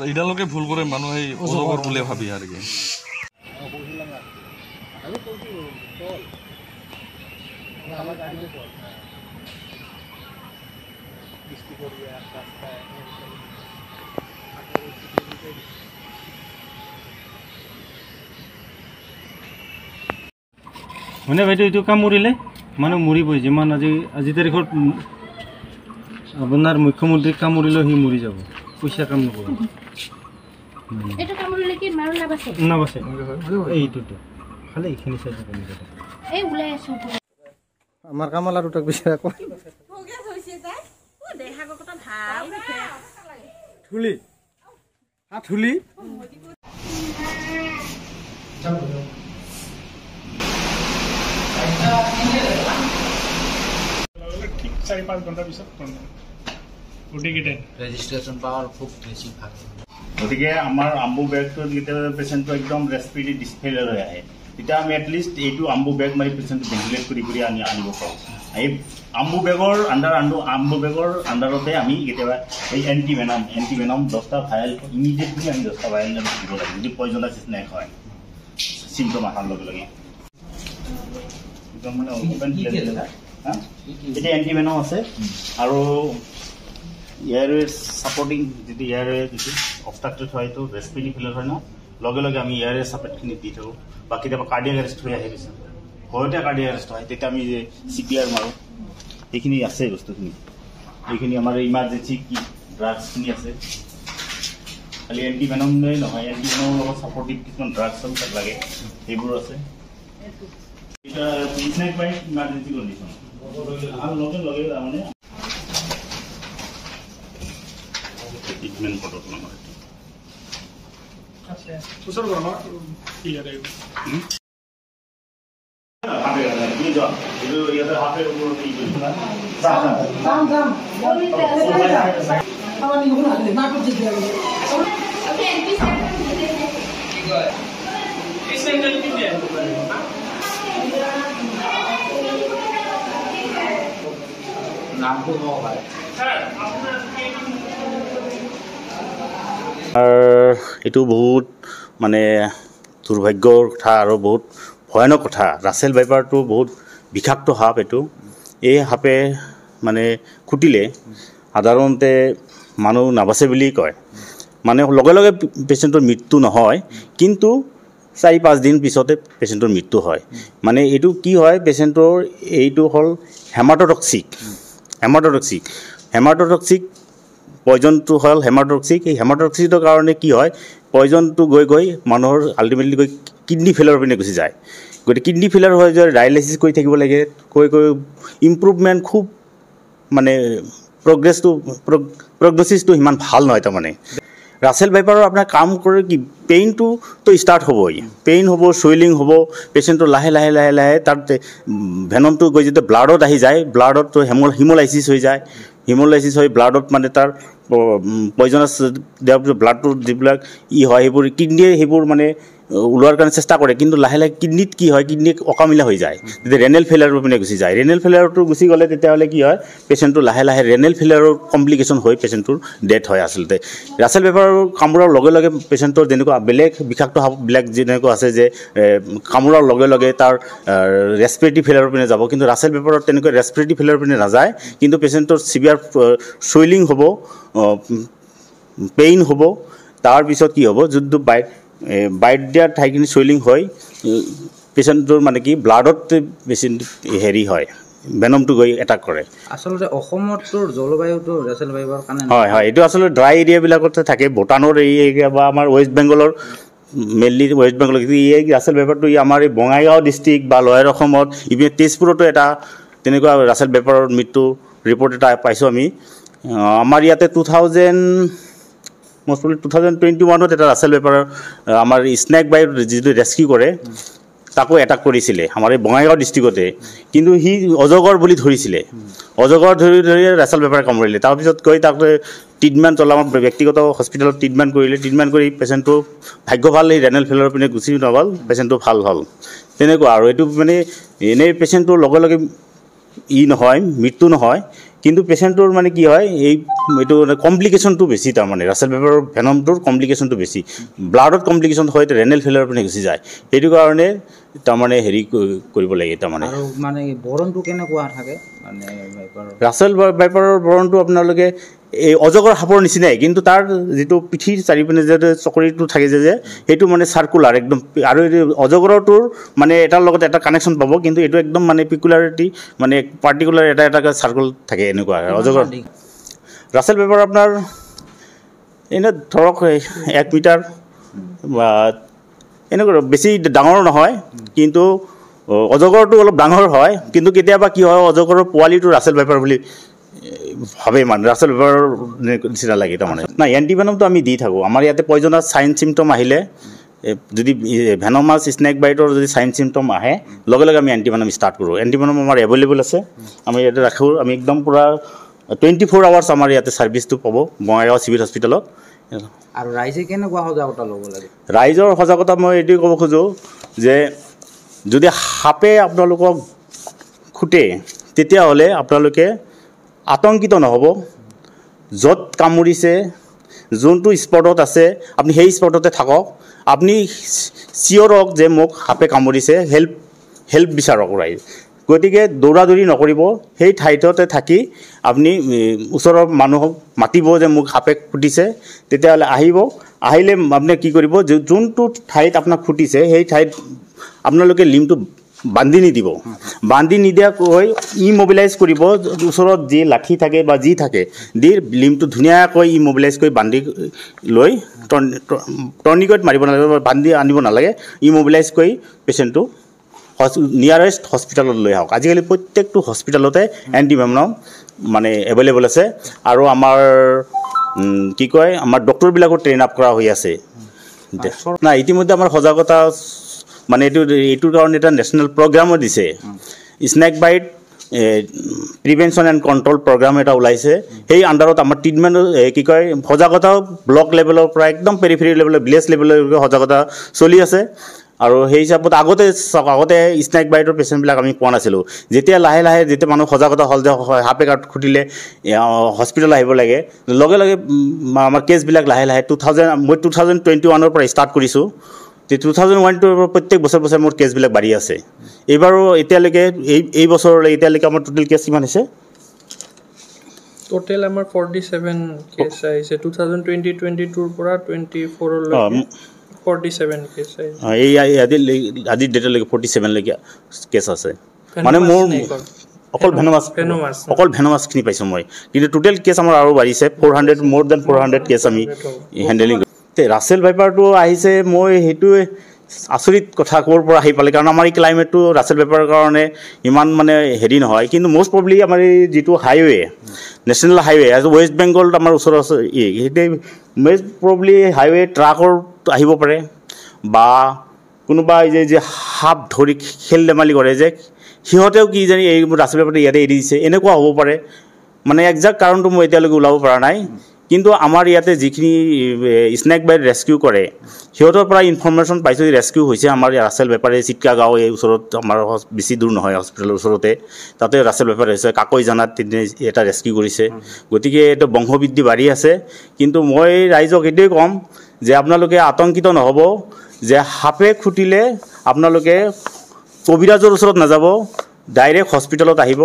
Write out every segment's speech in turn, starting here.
এডালকে ভুল কৰে মানুহ এই অজগৰ বলে ভাবি আৰ কি মানে বাইদেউ এইটো কামুৰিলে মানুহ মৰিবই যিমান আজি তাৰিখত আপোনাৰ মুখ্যমন্ত্ৰীক কামুৰিলেও সি মৰি যাব পইচা কাম নকৰে এটা কামুৰিলে কি মাৰো নাবাছে নাবাছে এইটোতো খালি এইখিনি চাই থাকে এই উলাই আছো আমাৰ কামালা দুটাক বিচাৰা কয় হোগে হৈছে তাই ও দেহা কথা ভাল থুলি থুলি ঠিক 4-5 ঘণ্টা পিছত ৰেজিষ্ট্ৰেশ্যন পাৱাৰ খুব বেছি ভাল গতিকে আমাৰ আম্বু বেগটো কেতিয়াবা পেচেণ্টটো একদম ৰেছপিৰেটৰী ডিছফেইলাৰ হৈ আহে তেতিয়া আমি এটলিষ্ট এইটো আম্বু বেগ মাৰি পেচেণ্টটো ভেণ্টিলেট কৰি আমি আনিব পাৰোঁ এই আম্বু বেগৰ আণ্ডাৰতে আমি কেতিয়াবা এই এণ্টিভেনম 10টা ভাইল ইমিডিয়েটলি আমি 10টা ভাইল দিব লাগে যদি পয়জনাইচিছ নাই হয় চিমটম অহাৰ লগে লগে একদম মানে এতিয়া এণ্টিভেনম আছে আৰু ইয়াৰে ছাপৰ্টিং যদি ইয়াৰে যদি অবষ্ট্ৰাকটেড হয় তো ৰেছপিৰেটৰী ফেইলাৰ হয় ন লগে লগে আমি ইয়াৰে ছাপৰ্টখিনি দি থাকোঁ বা কেতিয়াবা কাৰ্ডিয়াক এৰেষ্ট হৈ আহে পিছত ঘৰতে কাৰ্ডিয়াক এৰেষ্ট হয় তেতিয়া আমি যে CPR মাৰোঁ এইখিনি আছে বস্তুখিনি এইখিনি আমাৰ ইমাৰ্জেঞ্চি কি ড্ৰাগছখিনি আছে খালি এণ্টিভেনমেই নহয় এণ্টিভেনমৰ লগত ছাপৰ্টিভ কিছুমান ড্ৰাগছ তাত লাগে সেইবোৰ আছে এতিয়া স্নেক বাইট ইমাৰ্জেঞ্চি কণ্ডিশ্যন আৰু লগে লগে তাৰমানে ট্ৰিটমেণ্ট পদ্ধতি নহয় আছে ওচৰ ঘৰৰ ইয়াৰে নামটো হ'ব পাৰে এইটো বহুত মানে দুৰ্ভাগ্যৰ কথা আৰু বহুত ভয়ানক কথা ৰাছেল ভাইপাৰটো বহুত বিষাক্ত সাপ এইটো এই সাপে মানে খুটিলে সাধাৰণতে মানুহ নাবাচে বুলি কয় মানে লগে লগে পেচেণ্টৰ মৃত্যু নহয় কিন্তু 4-5 দিন পিছতে পেচেণ্টৰ মৃত্যু হয় মানে এইটো কি হয় পেচেণ্টৰ এইটো হ'ল হেমাটটক্সিক পয়জনটো হ'ল হেমাটটক্সিক এই হেমাটটক্সিকৰ কাৰণে কি হয় পয়জনটো গৈ মানুহৰ আল্টিমেটলি গৈ কিডনি ফেইলাৰ পিনে গুচি যায় গতিকে কিডনি ফেইলাৰ হৈ যায় ডায়ালাইচিছ কৰি থাকিব লাগে কৈ ইম্প্ৰুভমেণ্ট খুব মানে প্ৰগ্ন'চিছটো সিমান ভাল নহয় তাৰমানে ৰাছেল ভাইপাৰৰ আপোনাৰ কাম কৰে কি পেইনটোতো ষ্টাৰ্ট হ'বই পেইন হ'ব চুইলিং হ'ব পেচেণ্টটো লাহে তাত ভেনমটো গৈ যেতিয়া ব্লাডত আহি যায় ব্লাডতো হিম'লাইচিছ হৈ যায় হিম'লাইচিছ হৈ ব্লাডত মানে তাৰ পয়জনাছ দিয়াৰ পিছত ব্লাডটো যিবিলাক হয় সেইবোৰ কিডনিয়ে সেইবোৰ মানে ওলোৱাৰ কাৰণে চেষ্টা কৰে কিন্তু লাহে কিডনিত কি হয় কিডনি অকামিলা হৈ যায় যেতিয়া ৰেনেল ফেইলাৰৰ পিনে গুচি যায় ৰেনেল ফেইলাৰটো গুচি গ'লে তেতিয়াহ'লে কি হয় পেচেণ্টটো লাহে ৰেনেল ফেইলাৰৰ কমপ্লিকেশ্যন হৈ পেচেণ্টটোৰ ডেথ হয় আচলতে ৰাছেল ভাইপাৰৰ কামোৰাৰ লগে লগে পেচেণ্টৰ যেনেকুৱা বেলেগ বিষাক্ত সাপবিলাক যেনেকুৱা আছে যে কামোৰাৰ লগে লগে তাৰ ৰেছপিৰেটৰী ফেইলাৰৰ পিনে যাব কিন্তু ৰাছেল ভাইপাৰৰ তেনেকৈ ৰেছপিৰেটৰী ফেইলাৰৰ পিনে নাযায় কিন্তু পেচেণ্টৰ চিভিয়াৰ চুইলিং হ'ব পেইন হ'ব তাৰপিছত কি হ'ব যোনটো বাইট দিয়াৰ ঠাইখিনি চুইলিং হয় পেচেণ্টটোৰ মানে কি ব্লাডত বেছি হেৰি হয় ভেনমটো গৈ এটাক কৰে আচলতে অসমতো জলবায়ুটো ৰাছেল ভাইপাৰৰ কাৰণে হয় এইটো আচলতে ড্ৰাই এৰিয়াবিলাকতে থাকে ভূটানৰ এই এৰিয়া বা আমাৰ ৱেষ্ট বেংগলৰ মেইনলি ৱেষ্ট বেংগলৰ এই ৰাছেল ভাইপাৰটো আমাৰ এই বঙাইগাঁও ডিষ্ট্ৰিক্ট বা লয়াৰ অসমত ইভিন তেজপুৰতো এটা তেনেকুৱা ৰাছেল ভাইপাৰৰ মৃত্যু ৰিপৰ্ট এটা পাইছোঁ আমি আমাৰ ইয়াতে 2021ত এটা ৰাছেল ভাইপাৰৰ আমাৰ স্নেক বাইট যিটো ৰেস্কিউ কৰে তাকো এটাক কৰিছিলে আমাৰ এই বঙাইগাঁও ডিষ্ট্ৰিক্টতে কিন্তু সি অজগৰ বুলি ধৰিছিলে অজগৰ ধৰি ৰাছেল ভাইপাৰে কামুৰিলে তাৰপিছত গৈ তাক ট্ৰিটমেণ্ট চলাওঁ ব্যক্তিগত হস্পিটেলত ট্ৰিটমেণ্ট কৰি পেচেণ্টটো ভাগ্য ভাল সেই ৰেনেল ফেইলাৰৰ পিনে গুচি নগ'ল পেচেণ্টটো ভাল হ'ল তেনেকুৱা আৰু এইটো মানে এনেই পেচেণ্টটোৰ লগে লগে নহয় মৃত্যু নহয় কিন্তু পেচেণ্টটোৰ মানে কি হয় এইটো কমপ্লিকেশ্যনটো বেছি তাৰমানে ৰাছেল ভাইপাৰৰ ভেনমটোৰ কমপ্লিকেশ্যনটো বেছি ব্লাডত কমপ্লিকেশ্যন হয় ৰেনেল ফেইলাৰৰ পিনে গুচি যায় সেইটো কাৰণে তাৰমানে হেৰি কৰিব লাগে তাৰমানে আৰু মানে বৰণটো কেনেকুৱা থাকে মানে ভাইপাৰৰ ৰাছেল ভাইপাৰৰ বৰণটো আপোনালোকে এই অজগৰ সাপৰ নিচিনাই কিন্তু তাৰ যিটো পিঠিৰ চাৰিপিনে যে চকৰিটো থাকে যে সেইটো মানে চাৰ্কুলাৰ একদম আৰু অজগৰটোৰ মানে এটাৰ লগত এটা কানেকশ্যন পাব কিন্তু এইটো একদম মানে পিকুলাৰিটি মানে পাৰ্টিকুলাৰ এটা চাৰ্কুল থাকে এনেকুৱা অজগৰ ৰাছেল ভাইপাৰ আপোনাৰ এনে ধৰক 1 মিটাৰ বা এনেকুৱা বেছি ডাঙৰ নহয় কিন্তু অজগৰটো অলপ ডাঙৰ হয় কিন্তু কেতিয়াবা কি হয় অজগৰৰ পোৱালিটো ৰাছেল ভাইপাৰ বুলি ভাবে মানে ৰাছেল ভাইপাৰৰ নিচিনা লাগে তাৰমানে নাই এণ্টিভেনমটো আমি দি থাকোঁ আমাৰ ইয়াতে পয়জনাছ চাইন চিমটম আহিলে যদি ভেনমাছ স্নেক বাইটৰ যদি চাইন চিমটম আহে লগে লগে আমি এণ্টিভেনম ষ্টাৰ্ট কৰোঁ এণ্টিভেনম আমাৰ এভেইলেবল আছে আমি ইয়াতে ৰাখোঁ আমি একদম পূৰা 24 আৱাৰ্ছ আমাৰ ইয়াতে ছাৰ্ভিচটো পাব বঙাইগাঁও চিভিল হস্পিটেলত আৰু ৰাইজে কেনেকুৱা সজাগতা ল'ব লাগে ৰাইজৰ সজাগতা মই এইটোৱে ক'ব খোজোঁ যে যদি সাপে আপোনালোকক খুটে তেতিয়াহ'লে আপোনালোকে আতংকিত নহ'ব য'ত কামুৰিছে যোনটো স্পটত আছে আপুনি সেই স্পটতে থাকক আপুনি চিয়ৰক যে মোক সাপে কামুৰিছে হেল্প বিচাৰক ৰাইজ গতিকে দৌৰাদৌৰি নকৰিব সেই ঠাইতে থাকি আপুনি ওচৰৰ মানুহক মাতিব যে মোক সাপে খুটিছে তেতিয়াহ'লে আহিলে আপুনি কি কৰিব যোনটো ঠাইত আপোনাক খুটিছে সেই ঠাইত আপোনালোকে লিমটো বান্ধি নিদিব বান্ধি নিদিয়াকৈ ইমোবিলাইজ কৰিব ওচৰত যি লাঠি থাকে বা যি থাকে দি লিমটো ধুনীয়াকৈ ইমোবিলাইজ কৰি বান্ধি লৈ টৰ্নিকত মাৰিব নালাগে বান্ধি আনিব নালাগে ইমোবিলাইজ কৰি পেচেণ্টটো নিয়াৰেষ্ট হস্পিটেলত লৈ আহক আজিকালি প্ৰত্যেকটো হস্পিটেলতে এণ্টিভেনম মানে এভেইলেবল আছে আৰু আমাৰ কি কয় আমাৰ ডক্টৰবিলাকো ট্ৰেইন আপ কৰা হৈ আছে নাই ইতিমধ্যে আমাৰ সজাগতা মানে এইটোৰ কাৰণে এটা নেশ্যনেল প্ৰগ্ৰামো দিছে snake bite prevention and control programme এটা ওলাইছে সেই আণ্ডাৰত আমাৰ ট্ৰিটমেণ্ট কি কয় সজাগতাও ব্লক লেভেলৰ পৰা একদম পেৰিফেৰী লেভেলৰ ভিলেজ লেভেললৈকে সজাগতা চলি আছে আৰু সেই হিচাপত আগতে স্নেক বাইটৰ পেচেণ্টবিলাক আমি পোৱা নাছিলোঁ যেতিয়া লাহে লাহে যেতিয়া মানুহ সজাগতা হ'ল যে সাপে খুটিলে হস্পিটেল আহিব লাগে লগে লগে আমাৰ কেছবিলাক লাহে লাহে মই 2021 পৰা ষ্টাৰ্ট কৰিছোঁ 2001 প্ৰত্যেক বছৰ মোৰ কেছবিলাক বাঢ়ি আছে এইবাৰো এতিয়ালৈকে এই বছৰলৈ এতিয়ালৈকে আমাৰ টোটেল কেছ কিমান হৈছে টোটেল আমাৰ 47 কেছ আহিছে 2022 পৰা 24 লৈকে 47 কেছ আহিছে এই আজি ডেটলৈকে 47 লৈকে কেছ আছে মানে মোৰ অকল ভেনমাছখিনি পাইছোঁ মই কিন্তু টোটেল কেছ আমাৰ আৰু বাঢ়িছে 400 মোৰ দেন 400 কেছ আমি হেণ্ডেলিং ৰাছেল ভাইপাৰটো আহিছে মই সেইটোৱে আচৰিত কথা ক'ৰ পৰা আহি পালে কাৰণ আমাৰ এই ক্লাইমেটটো ৰাছেল ভাইপাৰৰ কাৰণে ইমান মানে হেৰি নহয় কিন্তু মষ্ট প্ৰবলি আমাৰ এই যিটো হাইৱে নেশ্যনেল হাইৱে ৱেষ্ট বেংগলত আমাৰ ওচৰত আছে সেইটোৱে মষ্ট প্ৰবলি হাইৱে ট্ৰাকৰ আহিব পাৰে বা কোনোবা যে সাপ ধৰি খেল ধেমালি কৰে যে সিহঁতেও কি জানি এই ৰাছেল ভাইপাৰটো ইয়াতে এৰি দিছে এনেকুৱা হ'ব পাৰে মানে একজেক্ট কাৰণটো মই এতিয়ালৈকে ওলাব পৰা নাই কিন্তু আমাৰ ইয়াতে যিখিনি স্নেক বাইট ৰেস্কিউ কৰে সিহঁতৰ পৰা ইনফৰমেশ্যন পাইছোঁ ৰেস্কিউ হৈছে আমাৰ ৰাছেল ভাইপাৰে চিটকা গাঁও এই ওচৰত আমাৰ বেছি দূৰ নহয় হস্পিটেলৰ ওচৰতে তাতে ৰাছেল ভাইপাৰ হৈছে কাকৈ জানাত এটা ৰেস্কিউ কৰিছে গতিকে এইটো বংশবৃদ্ধি বাঢ়ি আছে কিন্তু মই ৰাইজক এইটোৱে ক'ম যে আপোনালোকে আতংকিত নহ'ব যে সাপে খুটিলে আপোনালোকে কবিৰাজৰ ওচৰত নাযাব ডাইৰেক্ট হস্পিটেলত আহিব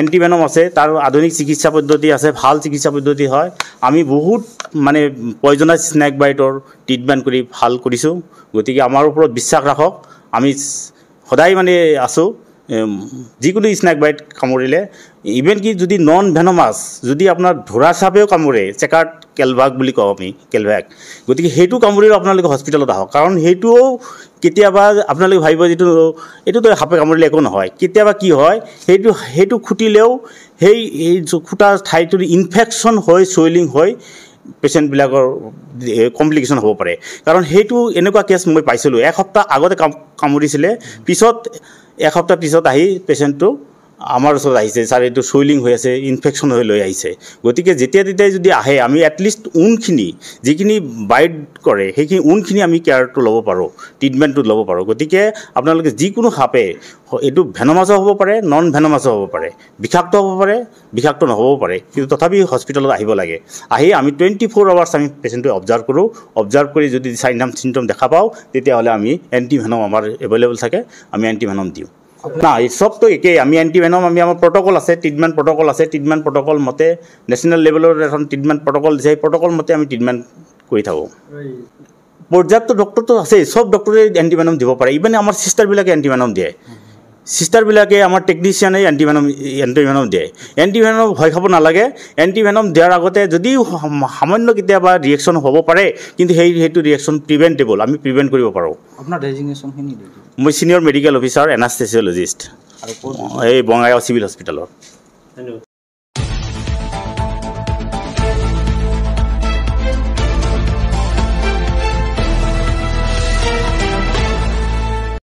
এণ্টিভেনম আছে তাৰ আধুনিক চিকিৎসা পদ্ধতি আছে ভাল চিকিৎসা পদ্ধতি হয় আমি বহুত মানে পয়জনাছ স্নেক বাইটৰ ট্ৰিটমেণ্ট কৰি ভাল কৰিছোঁ গতিকে আমাৰ ওপৰত বিশ্বাস ৰাখক আমি সদায় মানে আছোঁ যিকোনো স্নেক বাইট কামুৰিলে ইভেন কি যদি নন ভেনমাছ যদি আপোনাৰ ধৰা চাপেও কামুৰে চেকাৰ্ড কেলভাক বুলি কওঁ আমি কেলভাক গতিকে সেইটো কামুৰিলেও আপোনালোকে হস্পিটেলত আহক কাৰণ সেইটোও কেতিয়াবা আপোনালোকে ভাবিব এইটোতো সাপে কামুৰিলে একো নহয় কেতিয়াবা কি হয় সেইটো খুটিলেও সেই খুটা ঠাইটোত ইনফেকশ্যন হৈ চুৱেলিং হৈ পেচেণ্টবিলাকৰ কমপ্লিকেশ্যন হ'ব পাৰে কাৰণ সেইটো এনেকুৱা কেছ মই পাইছিলোঁ এসপ্তাহ আগতে কামুৰিছিলে পিছত এসপ্তাহ পিছত আহি পেচেণ্টটো আমাৰ ওচৰত আহিছে ছাৰ এইটো চুইলিং হৈ আছে ইনফেকশ্যন হৈ লৈ আহিছে গতিকে যেতিয়া তেতিয়াই যদি আহে আমি এটলিষ্ট উনখিনি যিখিনি বাইট কৰে সেইখিনি উনখিনি আমি কেয়াৰটো ল'ব পাৰোঁ ট্ৰিটমেণ্টটো ল'ব পাৰোঁ গতিকে আপোনালোকে যিকোনো সাপে এইটো ভেনমাছো হ'ব পাৰে নন ভেনমাছো হ'ব পাৰে বিষাক্ত হ'ব পাৰে বিষাক্ত নহ'বও পাৰে কিন্তু তথাপি হস্পিটেলত আহিব লাগে আহি আমি 24 আৱাৰ্ছ আমি পেচেণ্টটো অবজাৰ্ভ কৰোঁ অবজাৰ্ভ কৰি যদি চিমটম দেখা পাওঁ তেতিয়াহ'লে আমি এণ্টিভেনম আমাৰ এভেইলেবল থাকে আমি এণ্টিভেনম দিওঁ না এই সবটো একেই আমি এণ্টিভেনম আমি আমাৰ প্ৰট'কল আছে ট্ৰিটমেণ্ট প্ৰট'কল মতে নেশ্যনেল লেভেলৰ এখন ট্ৰিটমেণ্ট প্ৰট'কল দিছে সেই প্ৰট'কল মতে আমি ট্ৰিটমেণ্ট কৰি থাকোঁ পৰ্যাপ্ত ডক্টৰটো আছে সব ডক্টৰে এণ্টিভেনম দিব পাৰে ইভেন আমাৰ চিষ্টাৰবিলাকে এণ্টিভেনম দিয়ে চিষ্টাৰবিলাকে আমাৰ টেকনিচিয়ানে এণ্টিভেনম দিয়ে এণ্টিভেনম ভয় খাব নালাগে এণ্টিভেনম দিয়াৰ আগতে যদিও সামান্য কেতিয়াবা ৰিয়েকশ্যন হ'ব পাৰে কিন্তু সেইটো ৰিয়েকশ্যন প্ৰিভেণ্টেবল আমি প্ৰিভেণ্ট কৰিব পাৰোঁ আপোনাৰ ডেজিগনেশ্যনখিনি মই ছিনিয়ৰ মেডিকেল অফিচাৰ এনাস্থেচিয়লজিষ্ট এই বঙাইগাঁও চিভিল হস্পিটেলত